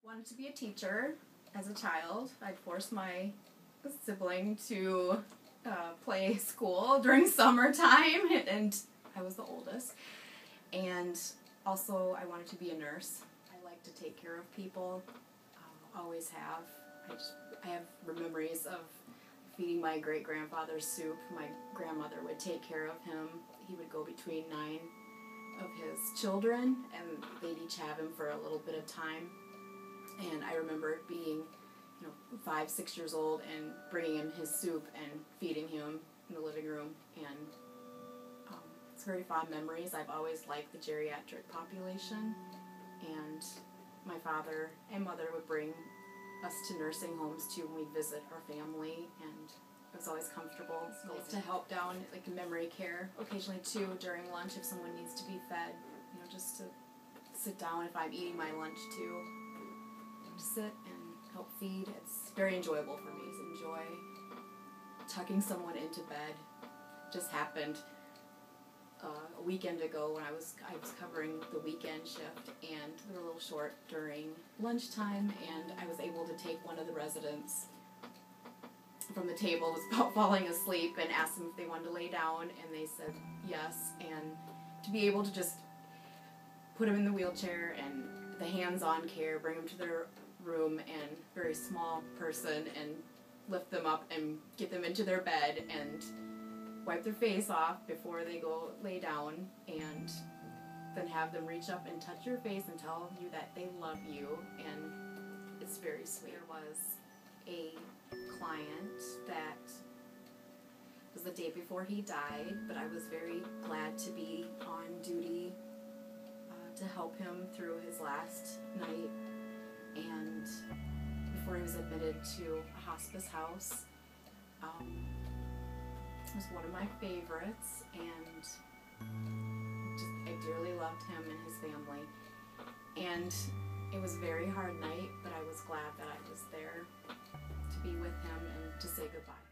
Wanted to be a teacher as a child. I'd force my sibling to play school during summertime, and I was the oldest. And also, I wanted to be a nurse. I like to take care of people. Always have. I have memories of feeding my great-grandfather soup. My grandmother would take care of him. He would go between 9 of his children, and they'd each have him for a little bit of time. And I remember being, 5, 6 years old and bringing him his soup and feeding him in the living room. And it's very fond memories. I've always liked the geriatric population. And my father and mother would bring us to nursing homes too when we'd visit our family, and it was always comfortable. It's nice to help down like memory care occasionally too during lunch if someone needs to be fed. Just to sit down if I'm eating my lunch too. Sit and help feed. It's very enjoyable for me to enjoy tucking someone into bed. Just happened a weekend ago when I was covering the weekend shift, and we were a little short during lunchtime, and I was able to take one of the residents from the table, was about falling asleep, and asked them if they wanted to lay down, and they said yes. And to be able to just put them in the wheelchair and the hands-on care, bring them to their room, and very small person, and lift them up and get them into their bed and wipe their face off before they go lay down, and then have them reach up and touch your face and tell you that they love you, and it's very sweet. There was a client that was the day before he died, but I was very glad to be on duty to help him through his last night, and before he was admitted to a hospice house. It was one of my favorites, and I dearly loved him and his family. And it was a very hard night, but I was glad that I was there to be with him and to say goodbye.